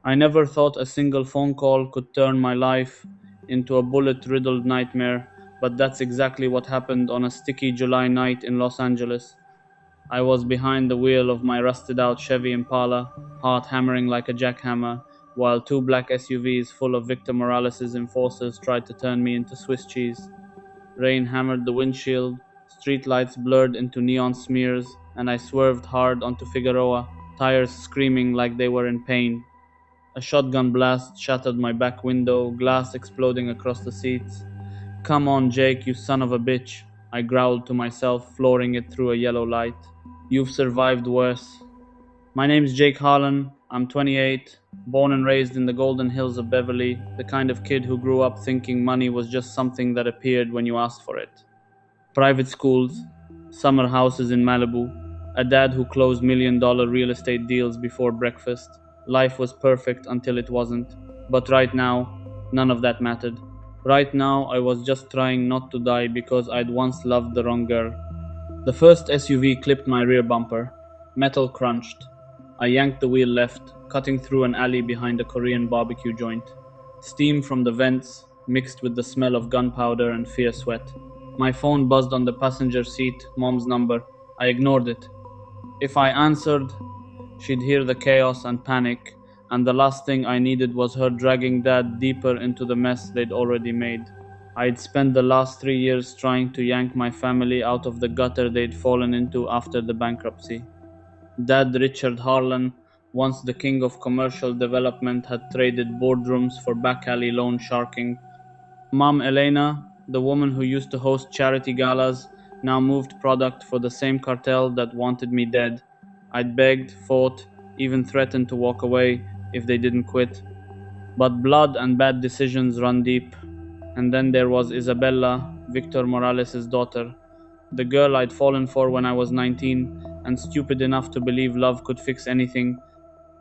I never thought a single phone call could turn my life into a bullet riddled nightmare, but that's exactly what happened on a sticky July night in Los Angeles. I was behind the wheel of my rusted out Chevy Impala, heart hammering like a jackhammer, while two black SUVs full of Victor Morales' enforcers tried to turn me into Swiss cheese. Rain hammered the windshield, street lights blurred into neon smears, and I swerved hard onto Figueroa, tires screaming like they were in pain. A shotgun blast shattered my back window, glass exploding across the seats. "Come on, Jake, you son of a bitch," I growled to myself, flooring it through a yellow light. "You've survived worse." My name's Jake Harlan. I'm 28, born and raised in the Golden Hills of Beverly, the kind of kid who grew up thinking money was just something that appeared when you asked for it. Private schools, summer houses in Malibu, a dad who closed $1 million real estate deals before breakfast. Life was perfect until it wasn't. But right now, none of that mattered. Right now, I was just trying not to die because I'd once loved the wrong girl. The first SUV clipped my rear bumper. Metal crunched. I yanked the wheel left, cutting through an alley behind a Korean barbecue joint. Steam from the vents mixed with the smell of gunpowder and fear sweat. My phone buzzed on the passenger seat, mom's number. I ignored it. If I answered, she'd hear the chaos and panic, and the last thing I needed was her dragging dad deeper into the mess they'd already made. I'd spent the last 3 years trying to yank my family out of the gutter they'd fallen into after the bankruptcy. Dad Richard Harlan, once the king of commercial development, had traded boardrooms for back alley loan sharking. Mom Elena, the woman who used to host charity galas, now moved product for the same cartel that wanted me dead. I'd begged, fought, even threatened to walk away if they didn't quit. But blood and bad decisions run deep. And then there was Isabella, Victor Morales' daughter, the girl I'd fallen for when I was 19 and stupid enough to believe love could fix anything.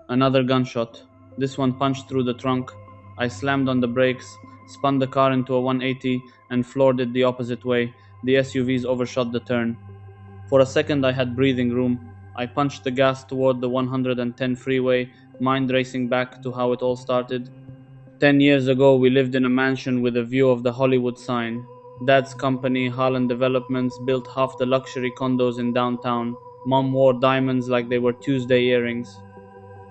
Another gunshot. This one punched through the trunk. I slammed on the brakes, spun the car into a 180, and floored it the opposite way. The SUVs overshot the turn. For a second, I had breathing room. I punched the gas toward the 110 freeway, mind racing back to how it all started. 10 years ago, we lived in a mansion with a view of the Hollywood sign. Dad's company, Harlan Developments, built half the luxury condos in downtown. Mom wore diamonds like they were Tuesday earrings.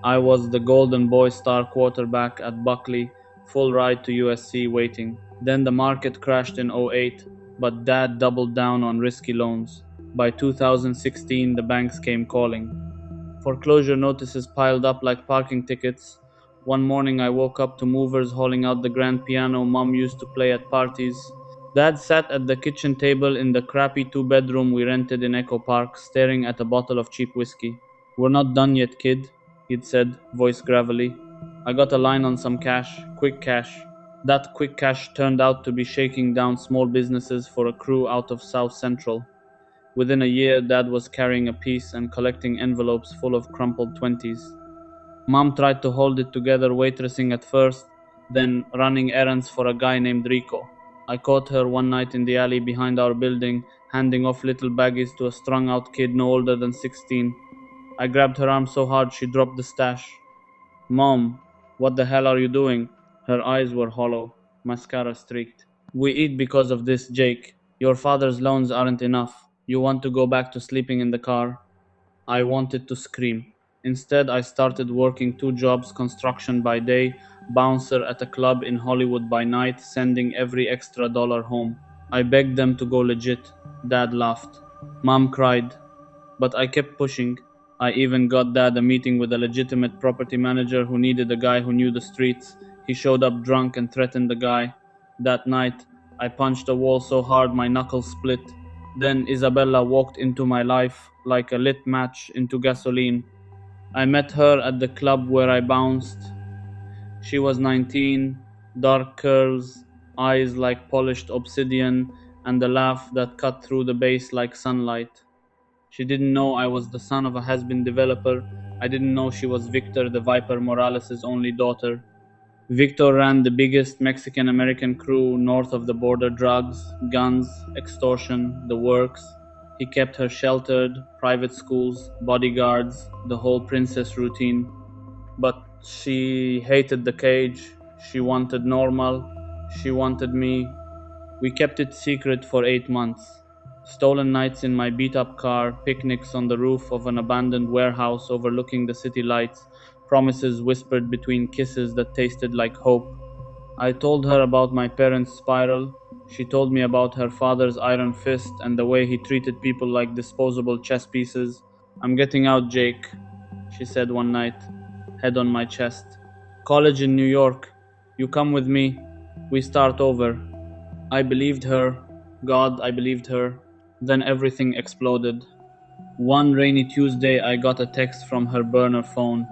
I was the Golden Boy star quarterback at Buckley, full ride to USC waiting. Then the market crashed in '08, but Dad doubled down on risky loans. By 2016, the banks came calling. Foreclosure notices piled up like parking tickets. One morning I woke up to movers hauling out the grand piano Mom used to play at parties. Dad sat at the kitchen table in the crappy two-bedroom we rented in Echo Park, staring at a bottle of cheap whiskey. "We're not done yet, kid," he'd said, voice gravelly. "I got a line on some cash, quick cash." That quick cash turned out to be shaking down small businesses for a crew out of South Central. Within a year, Dad was carrying a piece and collecting envelopes full of crumpled 20s. Mom tried to hold it together waitressing at first, then running errands for a guy named Rico. I caught her one night in the alley behind our building, handing off little baggies to a strung out kid no older than 16. I grabbed her arm so hard she dropped the stash. "Mom, what the hell are you doing?" Her eyes were hollow, mascara streaked. "We eat because of this, Jake. Your father's loans aren't enough. You want to go back to sleeping in the car?" I wanted to scream. Instead, I started working two jobs, construction by day, bouncer at a club in Hollywood by night, sending every extra dollar home. I begged them to go legit. Dad laughed. Mom cried. But I kept pushing. I even got Dad a meeting with a legitimate property manager who needed a guy who knew the streets. He showed up drunk and threatened the guy. That night, I punched a wall so hard my knuckles split. Then Isabella walked into my life like a lit match into gasoline. I met her at the club where I bounced. She was 19, dark curls, eyes like polished obsidian, and a laugh that cut through the bass like sunlight. She didn't know I was the son of a has-been developer. I didn't know she was Victor the Viper Morales' only daughter. Victor ran the biggest Mexican American crew north of the border: drugs, guns, extortion, the works. He kept her sheltered, private schools, bodyguards, the whole princess routine. But She hated the cage. She wanted normal. She wanted me. We kept it secret for 8 months. Stolen nights in my beat up car, picnics on the roof of an abandoned warehouse overlooking the city lights, promises whispered between kisses that tasted like hope. I told her about my parents' spiral. She told me about her father's iron fist and the way he treated people like disposable chess pieces. I'm getting out, Jake, she said one night, head on my chest. College in New York. You come with me. We start over. I believed her. God, I believed her. Then everything exploded. One rainy Tuesday, I got a text from her burner phone.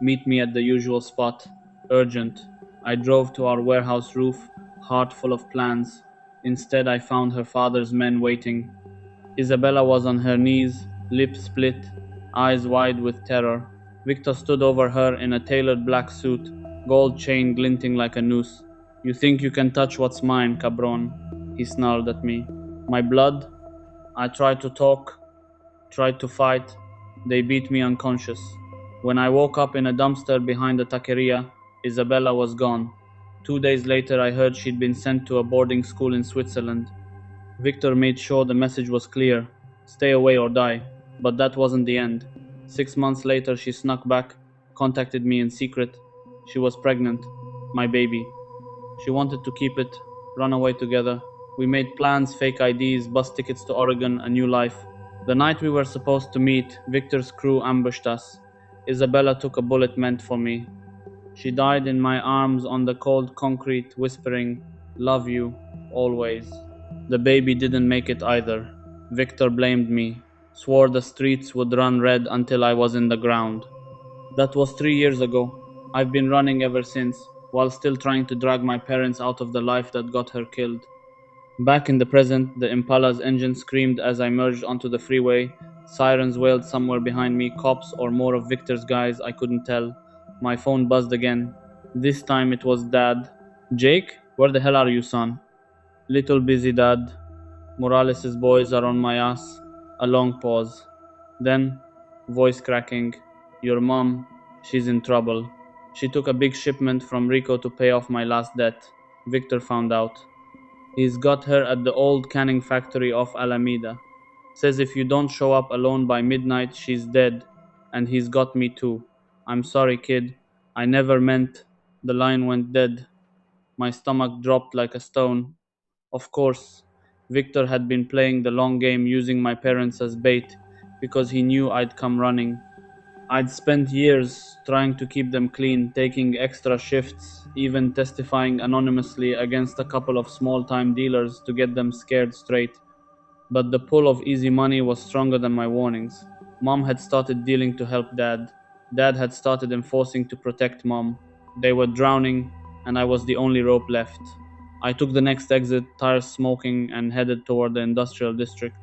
Meet me at the usual spot. Urgent. I drove to our warehouse roof, heart full of plans. Instead, I found her father's men waiting. Isabella was on her knees, lips split, eyes wide with terror. Victor stood over her in a tailored black suit, gold chain glinting like a noose. You think you can touch what's mine, cabron? He snarled at me. My blood? I tried to talk, tried to fight. They beat me unconscious. When I woke up in a dumpster behind the taqueria, Isabella was gone. 2 days later, I heard she'd been sent to a boarding school in Switzerland. Victor made sure the message was clear: stay away or die. But that wasn't the end. 6 months later, she snuck back, contacted me in secret. She was pregnant. My baby. She wanted to keep it, run away together. We made plans, fake IDs, bus tickets to Oregon, a new life. The night we were supposed to meet, Victor's crew ambushed us. Isabella took a bullet meant for me. She died in my arms on the cold concrete, whispering, Love you, always. The baby didn't make it either. Victor blamed me, swore the streets would run red until I was in the ground. That was 3 years ago. I've been running ever since, while still trying to drag my parents out of the life that got her killed. Back in the present, the Impala's engine screamed as I merged onto the freeway. Sirens wailed somewhere behind me, cops or more of Victor's guys, I couldn't tell. My phone buzzed again. This time it was Dad. Jake, where the hell are you, son? Little busy, Dad. Morales' boys are on my ass. A long pause. Then, voice cracking. Your mom, she's in trouble. She took a big shipment from Rico to pay off my last debt. Victor found out. He's got her at the old canning factory off Alameda. Says if you don't show up alone by midnight, she's dead. And he's got me too. I'm sorry, kid. I never meant. The line went dead. My stomach dropped like a stone. Of course, Victor had been playing the long game using my parents as bait because he knew I'd come running. I'd spent years trying to keep them clean, taking extra shifts, even testifying anonymously against a couple of small time dealers to get them scared straight. But the pull of easy money was stronger than my warnings. Mom had started dealing to help Dad. Dad had started enforcing to protect Mom. They were drowning, and I was the only rope left. I took the next exit, tires smoking, and headed toward the industrial district.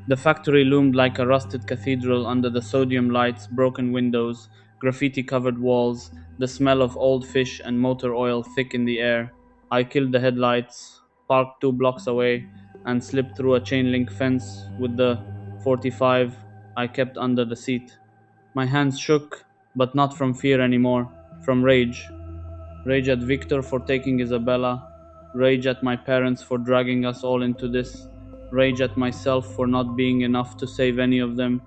The factory loomed like a rusted cathedral under the sodium lights, broken windows, graffiti covered walls, the smell of old fish and motor oil thick in the air. I killed the headlights, parked 2 blocks away, and slipped through a chain link fence with the 45 I kept under the seat. My hands shook, but not from fear anymore, from rage. Rage at Victor for taking Isabella, rage at my parents for dragging us all into this, rage at myself for not being enough to save any of them.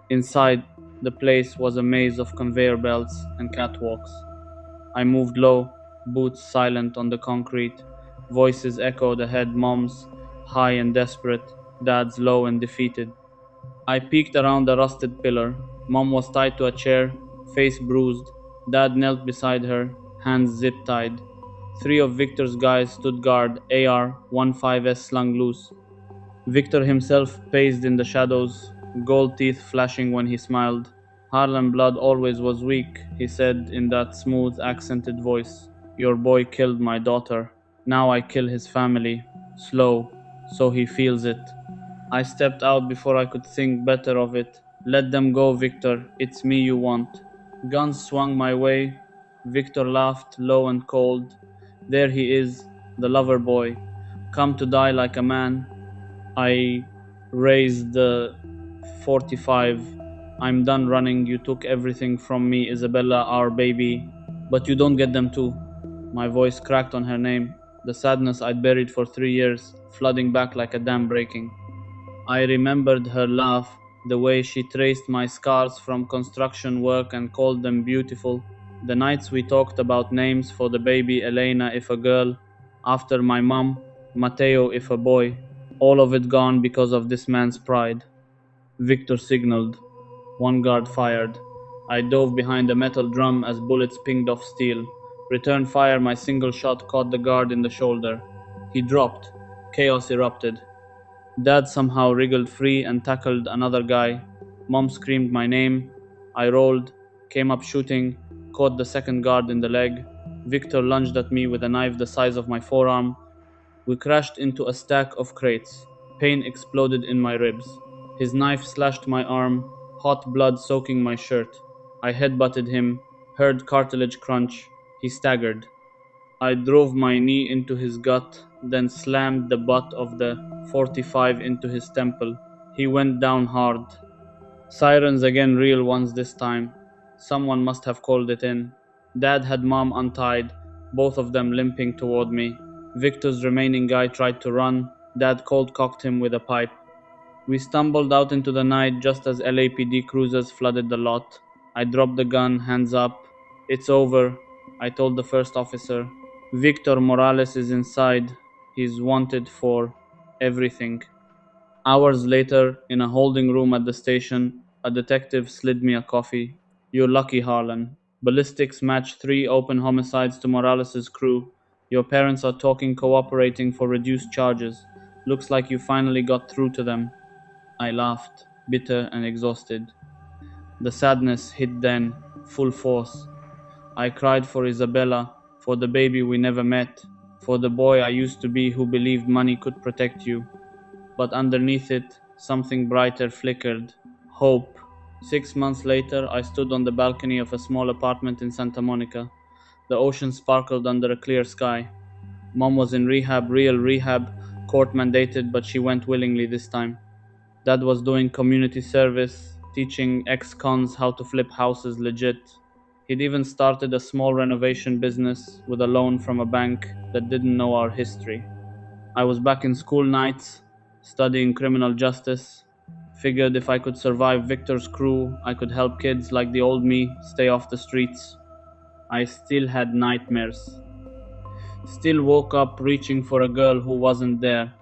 Inside, the place was a maze of conveyor belts and catwalks. I moved low, boots silent on the concrete. Voices echoed ahead, Mom's high and desperate, Dad's low and defeated. I peeked around a rusted pillar. Mom was tied to a chair, face bruised. Dad knelt beside her, hands zip tied. 3 of Victor's guys stood guard, AR-15s slung loose. Victor himself paced in the shadows, gold teeth flashing when he smiled. Harlem blood always was weak, he said in that smooth, accented voice. Your boy killed my daughter. Now I kill his family. Slow, so he feels it. I stepped out before I could think better of it. Let them go, Victor. It's me you want. Guns swung my way. Victor laughed, low and cold. There he is, the lover boy, come to die like a man. I raised the 45. I'm done running. You took everything from me, Isabella, our baby. But you don't get them too. My voice cracked on her name, the sadness I'd buried for 3 years, flooding back like a dam breaking. I remembered her laugh, the way she traced my scars from construction work and called them beautiful. The nights we talked about names for the baby, Elena if a girl, after my mom, Matteo if a boy. All of it gone because of this man's pride. Victor signaled. One guard fired. I dove behind a metal drum as bullets pinged off steel. Return fire, my single shot caught the guard in the shoulder. He dropped. Chaos erupted. Dad somehow wriggled free and tackled another guy. Mom screamed my name. I rolled, came up shooting, caught the second guard in the leg. Victor lunged at me with a knife the size of my forearm. We crashed into a stack of crates. Pain exploded in my ribs. His knife slashed my arm, hot blood soaking my shirt. I headbutted him, heard cartilage crunch. He staggered. I drove my knee into his gut, then slammed the butt of the 45 into his temple. He went down hard. Sirens again, real ones this time. Someone must have called it in. Dad had mom untied, both of them limping toward me. Victor's remaining guy tried to run. Dad cold cocked him with a pipe. We stumbled out into the night just as LAPD cruisers flooded the lot. I dropped the gun, hands up. It's over, I told the first officer. Victor Morales is inside. He's wanted for everything. Hours later, in a holding room at the station, a detective slid me a coffee. You're lucky, Harlan. Ballistics match 3 open homicides to Morales' crew. Your parents are talking cooperating for reduced charges. Looks like you finally got through to them. I laughed, bitter and exhausted. The sadness hit then, full force. I cried for Isabella, for the baby we never met, for the boy I used to be who believed money could protect you. But underneath it, something brighter flickered. Hope. 6 months later, I stood on the balcony of a small apartment in Santa Monica. The ocean sparkled under a clear sky. Mom was in rehab, real rehab, court mandated, but she went willingly this time. Dad was doing community service, teaching ex-cons how to flip houses legit. He'd even started a small renovation business with a loan from a bank that didn't know our history. I was back in school nights, studying criminal justice. Figured if I could survive Victor's crew, I could help kids like the old me stay off the streets. I still had nightmares. Still woke up reaching for a girl who wasn't there.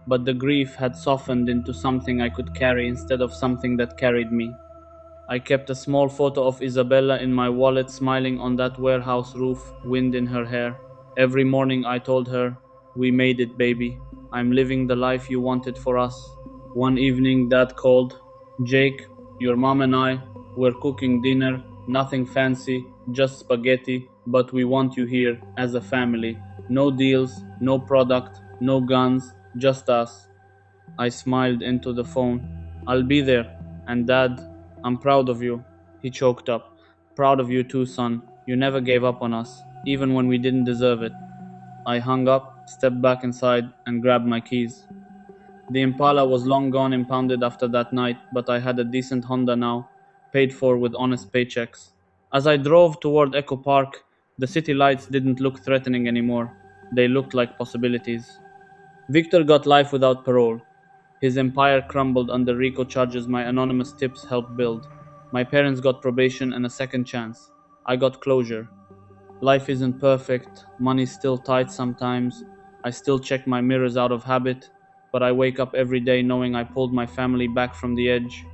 But the grief had softened into something I could carry instead of something that carried me. I kept a small photo of Isabella in my wallet, smiling on that warehouse roof, wind in her hair. Every morning I told her, "We made it, baby. I'm living the life you wanted for us." One evening, Dad called. "Jake, your mom and I, we're cooking dinner, nothing fancy, just spaghetti, but we want you here, as a family. No deals, no product, no guns, just us." I smiled into the phone. "I'll be there. And Dad, I'm proud of you." He choked up. "Proud of you too, son. You never gave up on us, even when we didn't deserve it." I hung up, stepped back inside, and grabbed my keys. The Impala was long gone impounded after that night, but I had a decent Honda now, paid for with honest paychecks. As I drove toward Echo Park, the city lights didn't look threatening anymore. They looked like possibilities. Victor got life without parole. His empire crumbled under RICO charges my anonymous tips helped build. My parents got probation and a second chance. I got closure. Life isn't perfect, money's still tight sometimes. I still check my mirrors out of habit, but I wake up every day knowing I pulled my family back from the edge.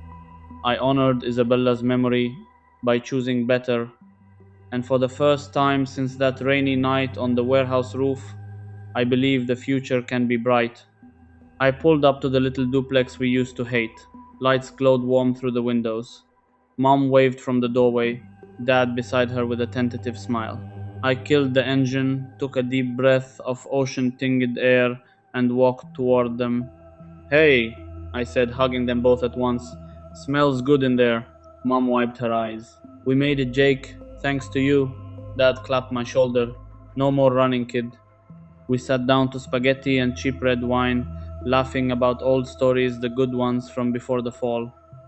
I honored Isabella's memory by choosing better, and for the first time since that rainy night on the warehouse roof, I believe the future can be bright. I pulled up to the little duplex we used to hate. Lights glowed warm through the windows. Mom waved from the doorway, Dad beside her with a tentative smile. I killed the engine, took a deep breath of ocean-tinged air, and walked toward them. "Hey," I said, hugging them both at once. "Smells good in there." Mom wiped her eyes. "We made it, Jake. Thanks to you." Dad clapped my shoulder. "No more running, kid." We sat down to spaghetti and cheap red wine, laughing about old stories, the good ones from before the fall.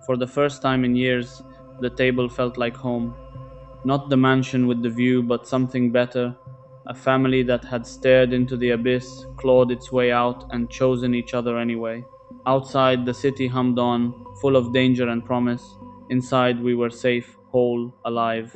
For the first time in years, the table felt like home. Not the mansion with the view, but something better. A family that had stared into the abyss, clawed its way out, and chosen each other anyway. Outside, the city hummed on, full of danger and promise. Inside, we were safe, whole, alive.